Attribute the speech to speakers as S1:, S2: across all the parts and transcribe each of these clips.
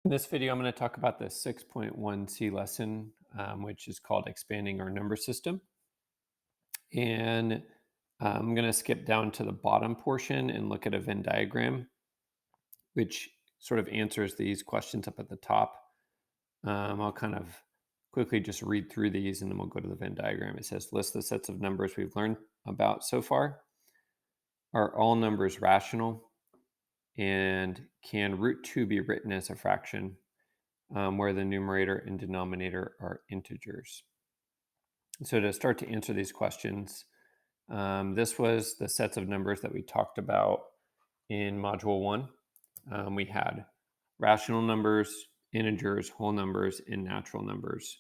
S1: In this video, I'm going to talk about the 6.1c lesson, which is called Expanding Our Number System. And I'm going to skip down to the bottom portion and look at a Venn diagram, which sort of answers these questions up at the top. I'll kind of quickly just read through these and then we'll go to the Venn diagram. It says, list the sets of numbers we've learned about so far. Are all numbers rational? And can root 2 be written as a fraction? Where the numerator and denominator are integers. So to start to answer these questions, this was the sets of numbers that we talked about in Module 1. We had rational numbers, integers, whole numbers, and natural numbers.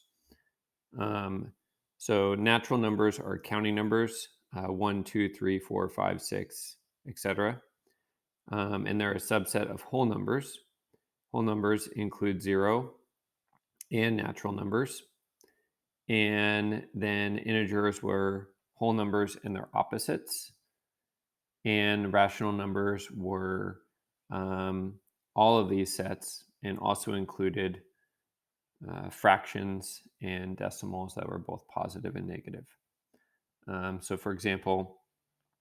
S1: So natural numbers are counting numbers, 1, 2, 3, 4, 5, 6, etc. And they're a subset of whole numbers. Whole numbers include 0 and natural numbers. And then integers were whole numbers and their opposites. And rational numbers were all of these sets and also included fractions and decimals that were both positive and negative. So, for example,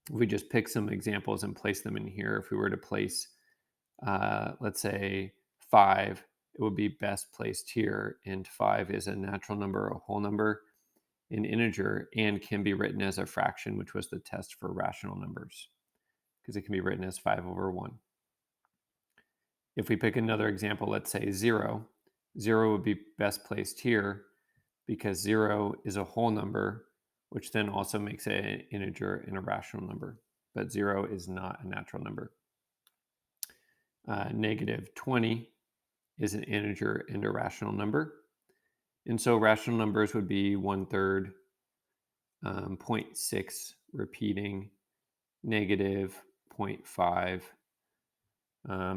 S1: if we just pick some examples and place them in here, if we were to place, let's say, 5, it would be best placed here. And 5 is a natural number, a whole number, an integer, and can be written as a fraction, which was the test for rational numbers, because it can be written as 5/1. If we pick another example, let's say 0, 0 would be best placed here because 0 is a whole number, which then also makes it an integer and a rational number. But 0 is not a natural number. -20 is an integer and a rational number. And so rational numbers would be 1/3, 0.6 repeating, -0.5.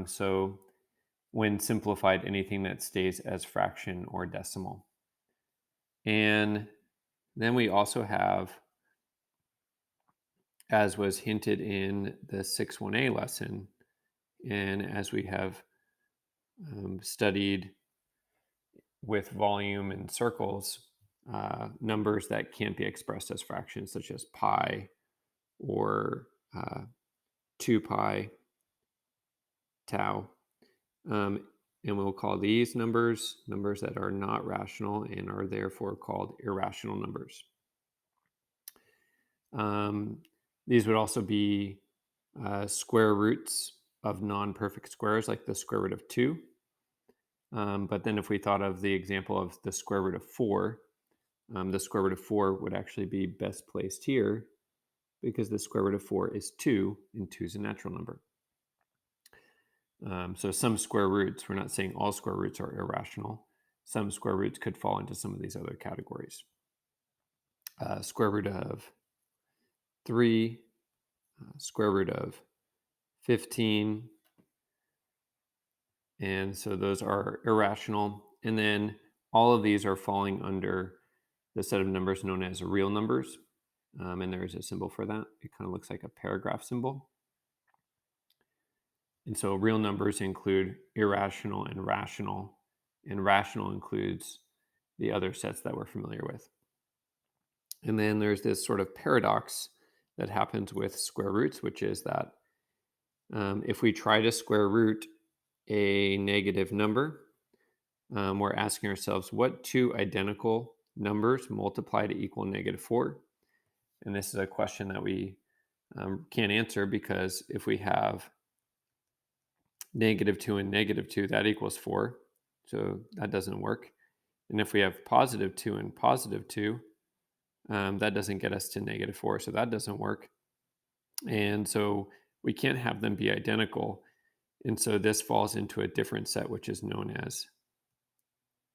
S1: So when simplified, anything that stays as fraction or decimal. And then we also have, as was hinted in the 6.1a lesson, and as we have studied with volume and circles, numbers that can't be expressed as fractions, such as pi or 2 pi tau. And we'll call these numbers that are not rational and are therefore called irrational numbers. These would also be square roots of non-perfect squares, like the square root of 2. But then if we thought of the example of the square root of 4, the square root of 4 would actually be best placed here because the square root of 4 is 2, and 2 is a natural number. So some square roots, we're not saying all square roots are irrational. Some square roots could fall into some of these other categories. Square root of 3, square root of 15. And so those are irrational. And then all of these are falling under the set of numbers known as real numbers. And there is a symbol for that. It kind of looks like a paragraph symbol. And so real numbers include irrational and rational. And rational includes the other sets that we're familiar with. And then there's this sort of paradox that happens with square roots, which is that if we try to square root a negative number, we're asking ourselves what two identical numbers multiply to equal -4? And this is a question that we can't answer because if we have -2 and -2, that equals 4. So that doesn't work. And if we have +2 and +2, that doesn't get us to -4. So that doesn't work. And so we can't have them be identical. And so this falls into a different set, which is known as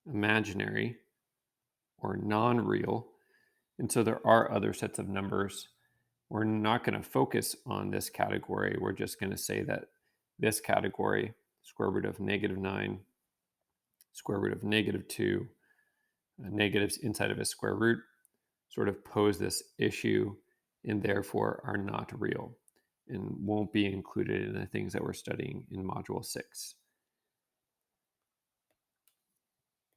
S1: imaginary or non-real. And so there are other sets of numbers. We're not going to focus on this category. We're just going to say that this category, square root of -9, square root of -2, negatives inside of a square root, sort of pose this issue and therefore are not real and won't be included in the things that we're studying in Module 6.